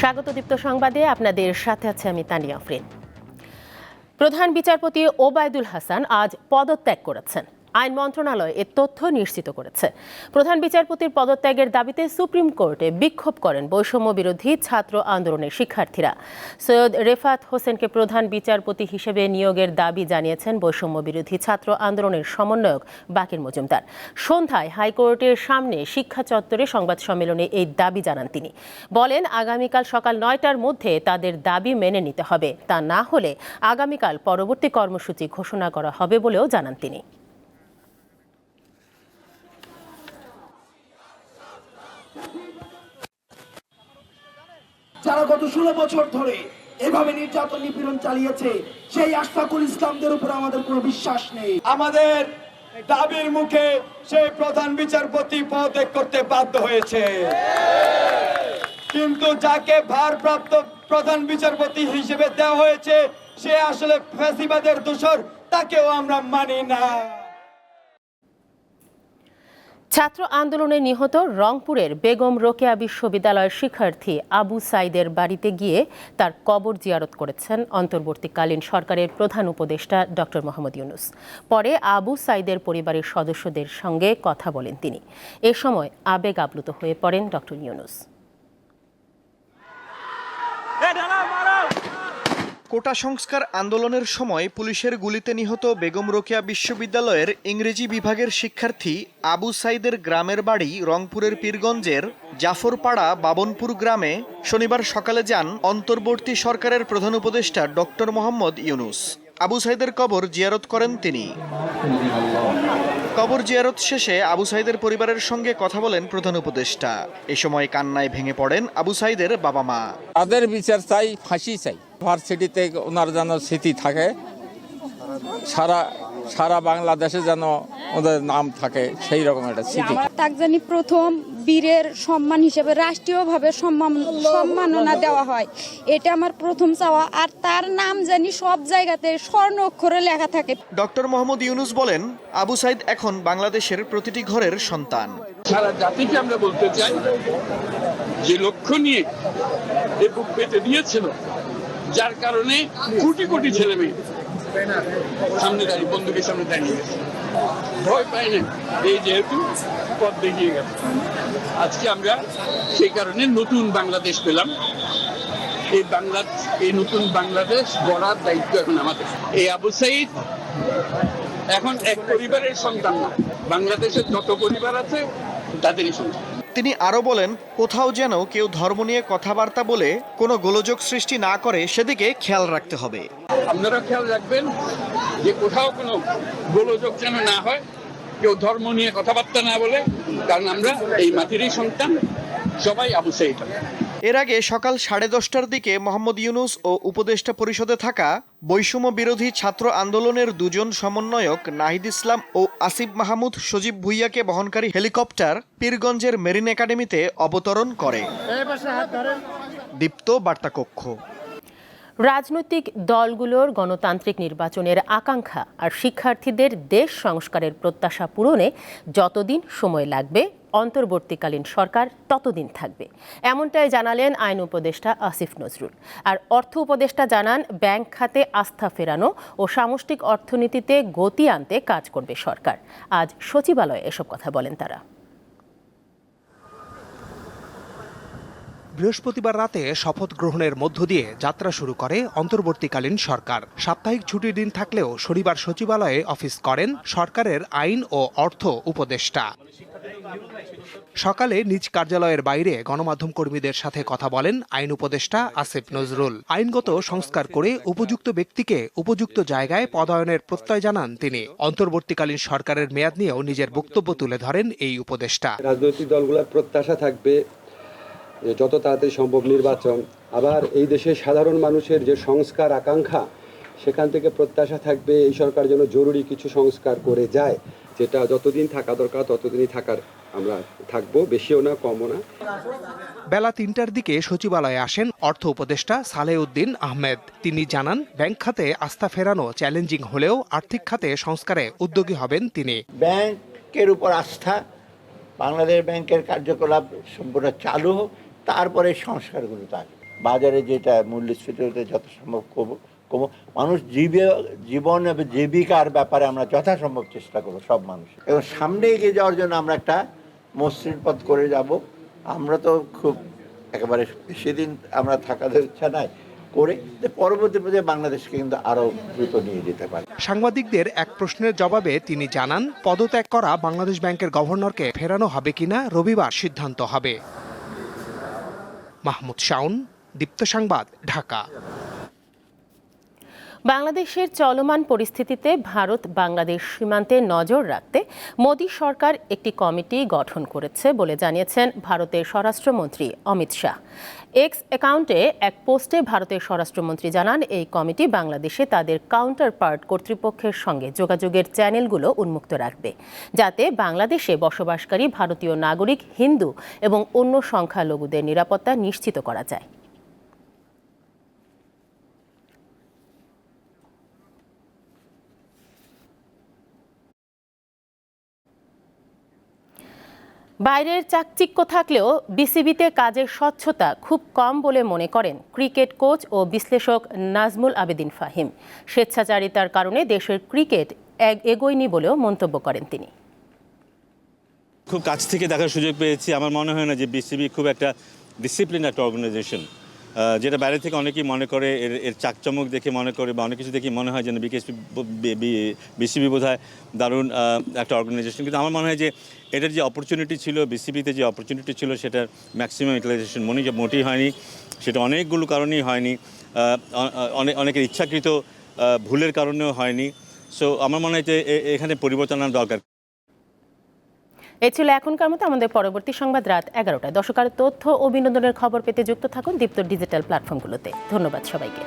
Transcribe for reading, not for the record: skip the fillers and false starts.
স্বাগত দীপ্ত সংবাদে আপনাদের সাথে আছে আমি তানিয়া আফরিন। প্রধান বিচারপতি ওবায়দুল হাসান আজ পদত্যাগ করেছেন। আইন মন্ত্রণালয় এ তথ্য নিশ্চিত করেছে। প্রধান বিচারপতির পদত্যাগের দাবিতে সুপ্রিম কোর্টে বিক্ষোভ করেন বৈষম্য বিরোধী ছাত্র আন্দোলনের শিক্ষার্থীরা। সৈয়দ রেফাত হোসেনকে প্রধান বিচারপতি হিসেবে নিয়োগের দাবি জানিয়েছেন বৈষম্য বিরোধী ছাত্র আন্দোলনের সমন্বয়ক বাকির মজুমদার। সন্ধ্যায় হাইকোর্টের সামনে শিক্ষা চত্বরে সংবাদ সম্মেলনে এই দাবি জানান তিনি। বলেন, আগামীকাল সকাল ৯টার মধ্যে তাদের দাবি মেনে নিতে হবে, তা না হলে আগামীকাল পরবর্তী কর্মসূচি ঘোষণা করা হবে বলেও জানান তিনি। যারা গত 16 বছর ধরে এভাবে নির্যাতন নিপীড়ন চালিয়েছে, সেই আশফাকুল ইসলামদের উপর আমাদের কোনো বিশ্বাস নেই। আমাদের দাবির মুখে সেই প্রধান বিচারপতি পদত্যাগ করতে বাধ্য হয়েছে, কিন্তু যাকে ভারপ্রাপ্ত প্রধান বিচারপতি হিসেবে দেওয়া হয়েছে সে আসলে ফ্যাসিবাদের দোসর, তাকেও আমরা মানি না। ছাত্র আন্দোলনে নিহত রংপুরের বেগম রোকেয়া বিশ্ববিদ্যালয়ের শিক্ষার্থী আবু সাইদের বাড়িতে গিয়ে তার কবর জিয়ারত করেছেন অন্তর্বর্তীকালীন সরকারের প্রধান উপদেষ্টা ডক্টর মোহাম্মদ ইউনূস। পরে আবু সাইদের পরিবারের সদস্যদের সঙ্গে কথা বলেন তিনি। এ সময় আবেগ আপ্লুত হয়ে পড়েন ডক্টর ইউনূস। কোটা সংস্কার আন্দোলনের সময় পুলিশের গুলিতে নিহত বেগম রোকেয়া বিশ্ববিদ্যালয়ের ইংরেজি বিভাগের শিক্ষার্থী আবু সাইদের গ্রামের বাড়ি রংপুরের পীরগঞ্জের জাফরপাড়া বাবনপুর গ্রামে শনিবার সকালে যান অন্তর্বর্তী সরকারের প্রধান উপদেষ্টা ডক্টর মোহাম্মদ ইউনূস। আবু সাইদের কবর জিয়ারত করেন তিনি। কবর জিয়ারত শেষে আবু সাইদের পরিবারের সঙ্গে কথা বলেন প্রধান উপদেষ্টা। এ সময় কান্নায় ভেঙে পড়েন আবু সাইদের বাবা মা। তাদের বিচার চাই, ফাঁসি চাই। ভার্সিটিতে ওনার যেন স্মৃতি থাকে, সারা বাংলাদেশে যেন ওদের নাম থাকে, সেই রকম একটা স্মৃতি। তাকে জানি প্রথম বীরের সম্মান হিসেবে রাষ্ট্রীয়ভাবে সম্মাননা দেওয়া হয়, এটা আমার প্রথম চাওয়া। আর তার নাম জানি সব জায়গাতে স্বর্ণ অক্ষরে লেখা থাকে। ডক্টর মোহাম্মদ ইউনূস বলেন, আবু সাইদ এখন বাংলাদেশের প্রতিটি ঘরের সন্তান। সারা জাতিকে আমরা বলতে চাই, যে লক্ষ্য নিয়ে এ বুক পেতে দিয়েছিল, যার কারণে কোটি কোটি ছেলে মেয়ে সামনে দাঁড়িয়ে বন্দুকের সামনে দাঁড়িয়ে গেছে, ভয় পায় না, এই যেহেতু পথ দেখিয়ে গেছে। আজকে আমরা সেই কারণে নতুন বাংলাদেশ পেলাম। এই নতুন বাংলাদেশ গড়ার দায়িত্ব এখন আমাদের। এই আবু সাইদ এখন এক পরিবারের সন্তান না, বাংলাদেশের যত পরিবার আছে তাদেরই সন্তান। তিনি আরো বলেন, কোথাও যেন কেউ ধর্ম নিয়ে কথাবার্তা বলে কোনো গোলযোগ সৃষ্টি না করে সেদিকে খেয়াল রাখতে হবে। আপনারা খেয়াল রাখবেন যে কোথাও কোনো গোলযোগ যেন না হয়, কেউ ধর্ম নিয়ে কথাবার্তা না বলে, কারণ আমরা এই মাটিরই সন্তান, সবাই আবু সাইদ। এর আগে সকাল 10:30টার দিকে মোহাম্মদ ইউনূস ও উপদেষ্টা পরিষদে থাকা বৈষম্য বিরোধী ছাত্র আন্দোলনের দুজন সমন্বয়ক নাহিদ ইসলাম ও আসিফ মাহমুদ সজীব ভুইয়াকে বহনকারী হেলিকপ্টার পীরগঞ্জের মেরিন একাডেমিতে অবতরণ করে। দীপ্ত বার্তা কক্ষ। রাজনৈতিক দলগুলোর গণতান্ত্রিক নির্বাচনের আকাঙ্ক্ষা আর শিক্ষার্থীদের দেশ সংস্কারের প্রত্যাশা পূরণে যতদিন সময় লাগবে অন্তর্বর্তীকালীন সরকার ততদিন থাকবে, এমনটাই জানালেন আইন উপদেষ্টা আসিফ নজরুল। আর অর্থ উপদেষ্টা জানান, ব্যাংক খাতে আস্থা ফেরানো ও সামষ্টিক অর্থনীতিতে গতি আনতে কাজ করবে সরকার। আজ সচিবালয়ে এসব কথা বলেন তারা। বৃহস্পতিবার রাতে শপথ গ্রহণের মধ্য দিয়ে যাত্রা শুরু করে অন্তর্বর্তীকালীন সরকার। সাপ্তাহিক ছুটির দিন থাকলেও শনিবার সচিবালয়ে অফিস করেন সরকারের আইন ও অর্থ উপদেষ্টা। সকালে নিজ কার্যালয়ের বাইরে গণমাধ্যম কর্মীদের সাথে কথা বলেন আইন উপদেষ্টা আসিফ নজরুল। আইনগত সংস্কার করে উপযুক্ত ব্যক্তিকে উপযুক্ত জায়গায় পদায়নের প্রত্যয় জানান তিনি। অন্তর্বর্তীকালীন সরকারের মেয়াদ নিয়েও নিজের বক্তব্য তুলে ধরেন এই উপদেষ্টা। রাজনৈতিক দলগুলোর প্রত্যাশা থাকবে যত তাড়াতাড়ি সম্ভব নির্বাচন। আবার এই দেশের সাধারণ মানুষের যে সংস্কার আকাঙ্ক্ষা, সেখান থেকে প্রত্যাশা থাকবে এই সরকার যেন জরুরি কিছু সংস্কার করে যায়, যেটা যতদিন থাকা দরকার ততদিনই থাকার আমরা থাকবো, বেশিও না কমও না। বেলা 3টার দিকে সচিবালয়ে আসেন অর্থ উপদেষ্টা সালেউদ্দিন আহমেদ। তিনি জানান, ব্যাংক খাতে আস্থা ফেরানো চ্যালেঞ্জিং হলেও আর্থিক খাতে সংস্কারে উদ্যোগী হবেন তিনি। ব্যাংকের উপর আস্থা, বাংলাদেশ ব্যাংকের কার্যকলাপ সম্পূর্ণ চালু হোক, তারপরে সংস্কারগুলো আসবে। বাজারে যেটা মূল্যস্ফীতি হতে যত সম্ভব কমো মানুষ জীবন এবং জীবিকার ব্যাপারে আমরা যথাসম্ভব চেষ্টা করবো সব মানুষ, এবং সামনে এগিয়ে যাওয়ার জন্য আমরা একটা মসৃণ পথ করে যাব। আমরা তো খুব একেবারে বেশি দিন আমরা থাকাদের ইচ্ছা নাই করে পরবর্তী পর্যায়ে বাংলাদেশকে কিন্তু আরো দ্রুত নিয়ে যেতে পারে। সাংবাদিকদের এক প্রশ্নের জবাবে তিনি জানান, পদত্যাগ করা বাংলাদেশ ব্যাংকের গভর্নরকে ফেরানো হবে কিনা রবিবার সিদ্ধান্ত হবে। মাহমুদ শাওন, দীপ্ত সংবাদ, ঢাকা। বাংলাদেশের চলমান পরিস্থিতিতে ভারত বাংলাদেশ সীমান্তে নজর রাখতে মোদী সরকার একটি কমিটি গঠন করেছে বলে জানিয়েছেন ভারতের স্বরাষ্ট্রমন্ত্রী অমিত শাহ। এক্স অ্যাকাউন্টে এক পোস্টে ভারতের স্বরাষ্ট্রমন্ত্রী জানান, এই কমিটি বাংলাদেশে তাদের কাউন্টারপার্ট কর্তৃপক্ষের সঙ্গে যোগাযোগের চ্যানেলগুলো উন্মুক্ত রাখবে, যাতে বাংলাদেশে বসবাসকারী ভারতীয় নাগরিক, হিন্দু এবং অন্য সংখ্যালঘুদের নিরাপত্তা নিশ্চিত করা যায়। বাইরের চাকচিক্য থাকলেও বিসিবিতে কাজের স্বচ্ছতা খুব কম বলে মনে করেন ক্রিকেট কোচ ও বিশ্লেষক নাজমুল আবেদিন ফাহিম। স্বেচ্ছাচারিতার কারণে দেশের ক্রিকেট এগোয়নি বলেও মন্তব্য করেন তিনি। খুব কাছ থেকে দেখার সুযোগ পেয়েছি। আমার মনে হয় না যে বিসিবি খুব একটা ডিসিপ্লিন একটা অর্গানাইজেশন, যেটা বাইরে থেকে অনেকেই মনে করে এর চাকচমক দেখে মনে করে বা অনেক কিছু দেখে মনে হয় যেন বিসিবি বোধহয় দারুণ একটা অর্গানাইজেশন, কিন্তু আমার মনে হয় যে এটার যে অপরচুনিটি ছিল, বিসিবিতে যে অপরচুনিটি ছিল, সেটার ম্যাক্সিমাম ইউটিলাইজেশন মোটেই হয়নি। সেটা অনেকগুলো কারণেই হয়নি, অনেকের ইচ্ছাকৃত ভুলের কারণেও হয়নি। সো আমার মনে হয় যে এখানে পরিবর্তন আনার দরকার। এ ছিল এখনকার মতো। আমাদের পরবর্তী সংবাদ রাত 11টায়। দর্শকের তথ্য ও বিনোদনের খবর পেতে যুক্ত থাকুন দীপ্ত ডিজিটাল প্ল্যাটফর্মগুলোতে। ধন্যবাদ সবাইকে।